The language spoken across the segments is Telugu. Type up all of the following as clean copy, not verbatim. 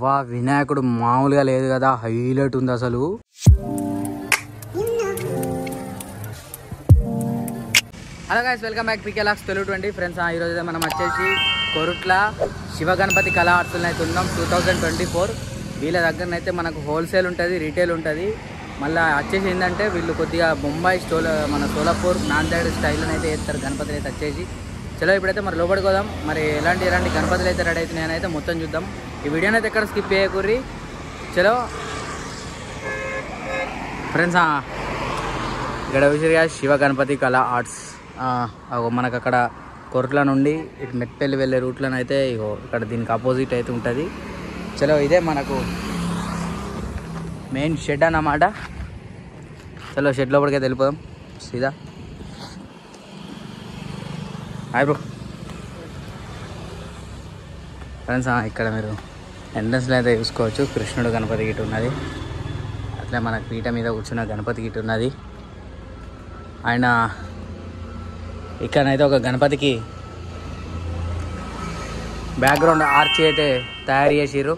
వా వినాయకుడు మామూలుగా లేదు కదా, హైలైట్ ఉంది అసలు. హలో గైస్, వెల్కమ్ బ్యాక్ పీకే లాక్స్ తెలుగు 20 ఫ్రెండ్స్. ఈరోజు అయితే మనం వచ్చేసి కొరుట్ల శివ గణపతి కళా ఆర్ట్స్లో అయితే ఉన్నాం. 2024 వీళ్ళ దగ్గరనైతే మనకు హోల్సేల్ ఉంటుంది, రీటైల్ ఉంటుంది. మళ్ళీ వచ్చేసి ఏంటంటే వీళ్ళు కొద్దిగా బొంబాయి మన సోలాపూర్ నాందేడ్ స్టైల్లో అయితే వేస్తారు గణపతులు అయితే వచ్చేసి. చలో ఇప్పుడైతే మరి లోపలికి పోదాం. మరి ఎలాంటి గణపతులు అయితే రెడీ అవుతున్నాయి అయితే మొత్తం చూద్దాం. ఈ వీడియోని అయితే ఎక్కడ స్కిప్ చేయకూర్రి. చలో ఫ్రెండ్స్, ఇక్కడ విసిరిగా శివ గణపతి కళా ఆర్ట్స్. మనకు అక్కడ కొరట్ల నుండి ఇటు మెట్పల్లి వెళ్ళే రూట్లను అయితే ఇగో ఇక్కడ దీనికి ఆపోజిట్ అయితే ఉంటుంది. చలో ఇదే మనకు మెయిన్ షెడ్ అన్నమాట. చలో షెడ్ లోపలికి అయితే వెళ్ళిపోదాం సీదా. Hi bro. ఫ్రెండ్స్, ఇక్కడ మీరు ఎంట్రన్స్లో అయితే చూసుకోవచ్చు కృష్ణుడు గణపతి గిట్ ఉన్నది. అట్లా మనకు పీట మీద కూర్చున్న గణపతి గిట్ ఉన్నది. ఆయన ఇక్కడనైతే ఒక గణపతికి బ్యాక్గ్రౌండ్ ఆర్చ్ అయితే తయారు చేసిర్రు.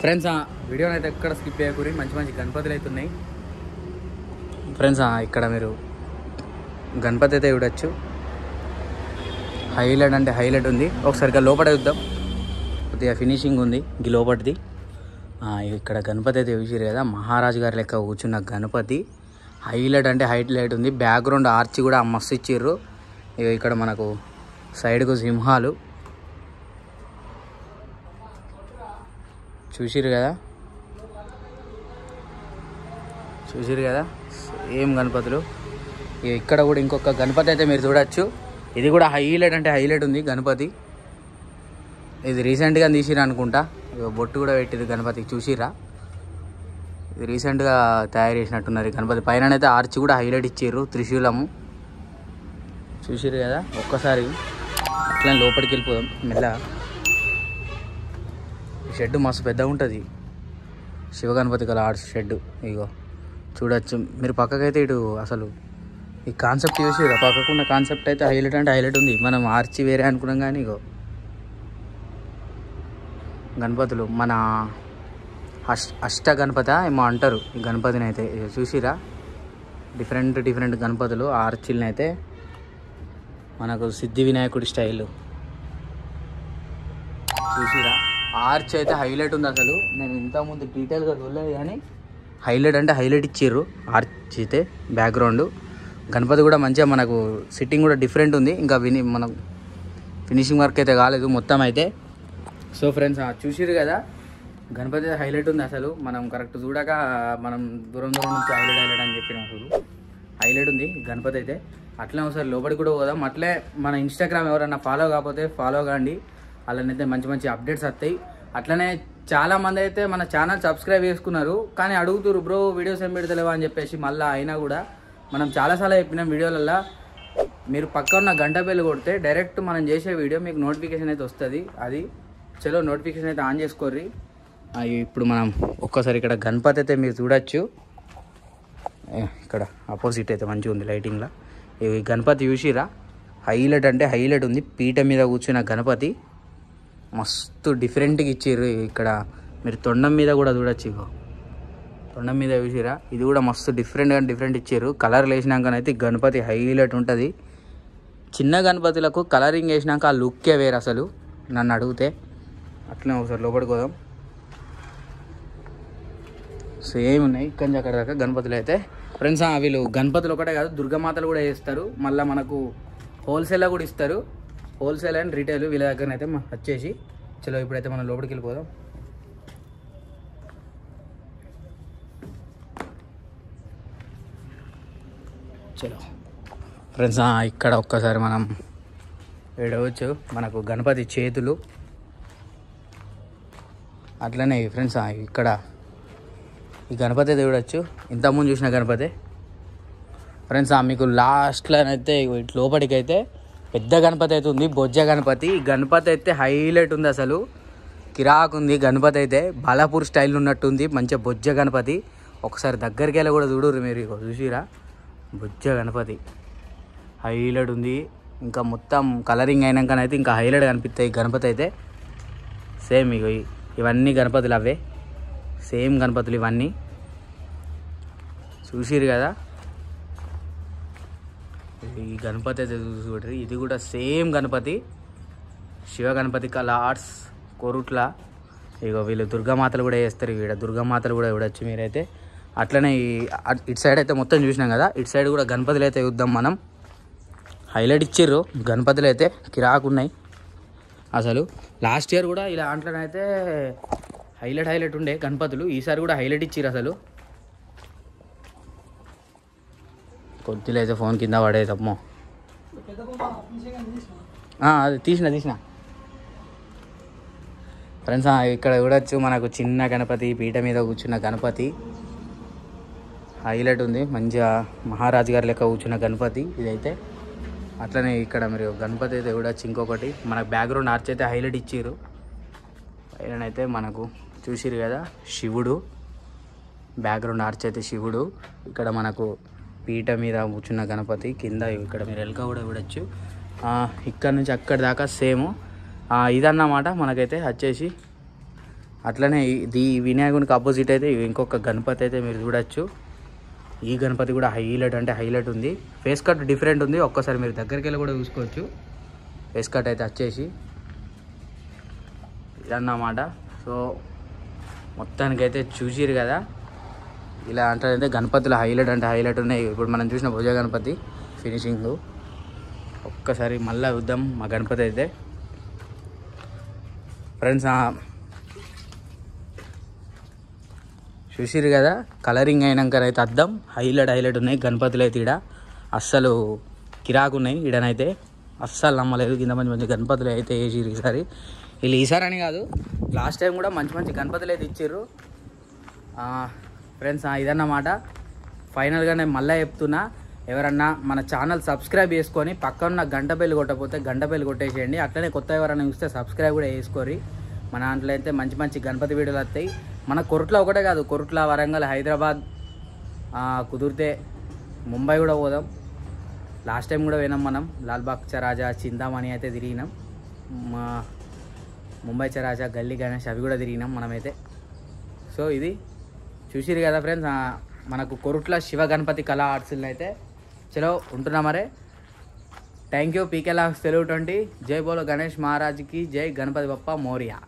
ఫ్రెండ్స్, వీడియోని అయితే ఎక్కడ స్కిప్ చేయకూరి, మంచి మంచి గణపతులు అయితే ఉన్నాయి. ఫ్రెండ్స్, ఇక్కడ మీరు గణపతి అయితే చూడొచ్చు. హైలైట్ అంటే హైలైట్ ఉంది. ఒకసారిగా లోపల చూద్దాం, కొద్దిగా ఫినిషింగ్ ఉంది ఈ లోపటిది. ఇక్కడ గణపతి అయితే చూసిరు కదా, మహారాజు గారి లెక్క కూర్చున్న గణపతి. హైలైట్ అంటే హైలైట్ ఉంది. బ్యాక్గ్రౌండ్ ఆర్చ్ కూడా మస్తు ఇచ్చిర్రు. ఇక్కడ మనకు సైడ్కు సింహాలు చూసిరు కదా సేమ్ గణపతులు. ఇక్కడ కూడా ఇంకొక గణపతి అయితే మీరు చూడొచ్చు. ఇది కూడా హైలైట్ అంటే హైలైట్ ఉంది గణపతి. ఇది రీసెంట్గా తీసిరా అనుకుంటా. బొట్టు కూడా పెట్టింది గణపతికి, చూసిరా? ఇది రీసెంట్గా తయారు చేసినట్టున్నారు. గణపతి పైన అయితే ఆర్చ్ కూడా హైలైట్ ఇచ్చారు, త్రిశూలము. చూసిరు కదా, ఒక్కసారి అట్లా లోపలికి వెళ్ళిపోదాం మెల్ల. షెడ్ మస్తు పెద్దగా ఉంటుంది, శివ గణపతి కళా ఆర్ట్స్ షెడ్. ఇగో చూడొచ్చు మీరు. పక్కకైతే ఇటు అసలు ఈ కాన్సెప్ట్ చూసిరా, పక్కకున్న కాన్సెప్ట్ అయితే హైలైట్ అంటే హైలైట్ ఉంది. మనం ఆర్చి వేరే అనుకున్నాం కానీ ఇగో గణపతులు మన అష్ట గణపతి ఏమో అంటారు ఈ గణపతిని అయితే. చూసిరా, డిఫరెంట్ గణపతులు ఆర్చిల్ని అయితే మనకు సిద్ధి వినాయకుడి స్టైల్. చూసిరా, ఆర్చ్ అయితే హైలైట్ ఉంది అసలు. నేను ఇంతకుముందు డీటెయిల్గా చూడలేదు కానీ హైలైట్ అంటే హైలైట్ ఇచ్చిర్రు ఆర్చ్ అయితే. బ్యాక్గ్రౌండ్ గణపతి కూడా మంచిగా మనకు సిట్టింగ్ కూడా డిఫరెంట్ ఉంది. ఇంకా మనం ఫినిషింగ్ వర్క్ అయితే కాలేదు మొత్తం అయితే. సో ఫ్రెండ్స్, చూసిరు కదా, గణపతి అయితే హైలైట్ ఉంది అసలు. మనం కరెక్ట్ చూడక మనం దూరం నుంచి హైలైట్ అని చెప్పిన అసలు హైలైట్ ఉంది గణపతి అయితే. అట్లనే ఒకసారి లోపలికి కూడా పోదాం. అట్లే మన ఇన్స్టాగ్రామ్ ఎవరన్నా ఫాలో కాకపోతే ఫాలో కాండి, అలానైతే మంచి మంచి అప్డేట్స్ వస్తాయి. అట్లనే చాలామంది అయితే మన ఛానల్ సబ్స్క్రైబ్ చేసుకున్నారు కానీ అడుగుతున్నారు బ్రో వీడియోస్ ఏం పెడతలేవా అని చెప్పేసి. మళ్ళీ అయినా కూడా మనం చాలాసార్లు చెప్పినాం వీడియోలలో, మీరు పక్క ఉన్న గంట బెల్ కొడితే డైరెక్ట్ మనం చేసే వీడియో మీకు నోటిఫికేషన్ అయితే వస్తుంది. అది చలో నోటిఫికేషన్ అయితే ఆన్ చేసుకోర్రి. ఇప్పుడు మనం ఒక్కసారి ఇక్కడ గణపతి అయితే మీరు చూడొచ్చు. ఇక్కడ ఆపోజిట్ అయితే మంచిగా ఉంది లైటింగ్లో. ఈ గణపతి చూసిరా, హైలైట్ అంటే హైలైట్ ఉంది. పీట మీద కూర్చున్న గణపతి మస్తు డిఫరెంట్గా ఇచ్చిర్రు. ఇక్కడ మీరు తొండం మీద కూడా చూడొచ్చు. ఇగో తొండం మీద చూసిరా, ఇది కూడా మస్తు డిఫరెంట్ ఇచ్చారు. కలర్ వేసినాకనైతే గణపతి హైలైట్ ఉంటుంది. చిన్న గణపతులకు కలరింగ్ వేసినాక ఆ లుక్కే వేరు అసలు నన్ను అడిగితే. అట్లనే ఒకసారి లోపలికి పోదాం. సేమ్ ఉన్నాయి ఇక్కడి నుంచి అక్కడ దాకా గణపతులు అయితే. ఫ్రెండ్స్, వీళ్ళు గణపతులు ఒకటే కాదు, దుర్గమాతలు కూడా చేస్తారు. మళ్ళీ మనకు హోల్సేల్లో కూడా ఇస్తారు. హోల్సేల్ అండ్ రీటైల్ వీళ్ళ దగ్గరనైతే వచ్చేసి. చలో ఇప్పుడైతే మనం లోపలికి వెళ్ళిపోదాం. చలో ఫ్రెండ్స్, ఇక్కడ ఒక్కసారి మనం వేడవచ్చు మనకు గణపతి చేతులు. అట్లనే ఫ్రెండ్స్, ఇక్కడ ఈ గణపతి అయితే చూడొచ్చు. ఇంతకుముందు చూసిన గణపతి. ఫ్రెండ్స్, మీకు లాస్ట్లోనైతే ఇటు లోపలికి అయితే పెద్ద గణపతి అయితే ఉంది, బొజ్జ గణపతి. గణపతి అయితే హైలైట్ ఉంది అసలు, కిరాక్ ఉంది గణపతి అయితే. బాలాపూర్ స్టైల్ ఉన్నట్టుంది, మంచిగా బొజ్జ గణపతి. ఒకసారి దగ్గరికి వెళ్ళి కూడా చూడరు మీరు. ఇగో చూసిరా, బొజ్జ గణపతి హైలైట్ ఉంది. ఇంకా మొత్తం కలరింగ్ అయినాకనైతే ఇంకా హైలైట్ కనిపిస్తాయి గణపతి అయితే. సేమ్ ఇక ఇవన్నీ గణపతులు అవే, సేమ్ గణపతులు ఇవన్నీ చూసిరు కదా. ఈ గణపతి అయితే చూడండి, ఇది కూడా సేమ్ గణపతి, శివ గణపతి కళ ఆర్ట్స్ కోరుట్ల. ఇగో వీళ్ళు దుర్గామాతలు కూడా వేస్తారు, ఇక్కడ దుర్గామాతలు కూడా చూడొచ్చు మీరైతే. అట్లనే ఇటు సైడ్ అయితే మొత్తం చూసినాం కదా, ఇటు సైడ్ కూడా గణపతులు అయితే చూద్దాం మనం. హైలైట్ ఇచ్చిర్రు గణపతులు అయితే, కిరాకున్నాయి అసలు. లాస్ట్ ఇయర్ కూడా ఇలా దాంట్లోనైతే హైలైట్ ఉండే గణపతులు, ఈసారి కూడా హైలైట్ ఇచ్చిర్రు అసలు. కొద్దిలో అయితే ఫోన్ కింద పడేదమ్మో. అది తీసిన ఫ్రెండ్స్. ఇక్కడ చూడొచ్చు మనకు చిన్న గణపతి, పీట మీద కూర్చున్న గణపతి హైలైట్ ఉంది, మంచిగా మహారాజు గారి లెక్క కూర్చున్న గణపతి ఇదైతే. అట్లనే ఇక్కడ మీరు గణపతి అయితే చూడొచ్చు. ఇంకొకటి మనకు బ్యాక్గ్రౌండ్ ఆర్చ్ అయితే హైలైట్ ఇచ్చిర్రు. పైనైతే మనకు చూసిరు కదా శివుడు, బ్యాక్గ్రౌండ్ ఆర్చ్ అయితే శివుడు. ఇక్కడ మనకు పీట మీద కూర్చున్న గణపతి, కింద ఇక్కడ మీరు ఎలుక కూడా చూడొచ్చు. ఇక్కడ నుంచి అక్కడి దాకా సేమ్ ఇదన్నమాట మనకైతే వచ్చేసి. అట్లనే ఇది వినాయకునికి ఆపోజిట్ అయితే ఇంకొక గణపతి అయితే మీరు చూడొచ్చు. ఈ గణపతి కూడా హైలైట్ అంటే హైలైట్ ఉంది, ఫేస్ కట్ డిఫరెంట్ ఉంది. ఒక్కసారి మీరు దగ్గరికి వెళ్ళి కూడా చూసుకోవచ్చు. ఫేస్ కట్ అయితే వచ్చేసి ఇదన్నమాట. సో మొత్తానికైతే చూసిరు కదా, ఇలా అంటే గణపతులు హైలైట్ అంటే హైలైట్ ఉన్నాయి. ఇప్పుడు మనం చూసిన భుజ గణపతి ఫినిషింగ్ ఒక్కసారి మళ్ళీ చూద్దాం మా గణపతి అయితే. ఫ్రెండ్స్ చూసిరు కదా, కలరింగ్ అయినాకనైతే అద్దం హైలైట్ ఉన్నాయి గణపతులు అయితే. ఈడ అస్సలు కిరాకున్నాయి, ఈడనైతే అస్సలు నమ్మలేదు. కింద మంచి గణపతులు అయితే వేసిరు ఈసారి. వీళ్ళు ఈసారి అని కాదు, లాస్ట్ టైం కూడా మంచి గణపతులు అయితే ఇచ్చిర్రు ఫ్రెండ్స్. ఇదన్నమాట ఫైనల్గా నేను మళ్ళీ చెప్తున్నా, ఎవరన్నా మన ఛానల్ సబ్స్క్రైబ్ చేసుకొని పక్కన గంట బెల్ కొట్టకపోతే గంట బెల్ కొట్టేసేయండి. అట్లనే కొత్త ఎవరైనా చూస్తే సబ్స్క్రైబ్ కూడా చేసుకోరి. మన దాంట్లో అయితే మంచి గణపతి వీడియోలు వస్తాయి. మన కొరుట్ల ఒకటే కాదు, కొరుట్ల, వరంగల్, హైదరాబాద్, కుదిరితే ముంబై కూడా పోదాం. లాస్ట్ టైం కూడా పోయినాం మనం, లాల్బాగ్ చరాజా, చింతామణి అయితే తిరిగినాం. ముంబై చరాజా, గల్లీ గణేష్ అవి కూడా తిరిగినాం మనమైతే. సో ఇది చూసిరు కదా ఫ్రెండ్స్, మనకు కొరుట్ల శివ గణపతి కళా ఆర్ట్స్ని అయితే. చలో ఉంటున్నా మరే. Thank you. PK logs Telugu 20. జై బోలో గణేష్ మహారాజ్కి జై, గణపతి బప్ప మోరియా.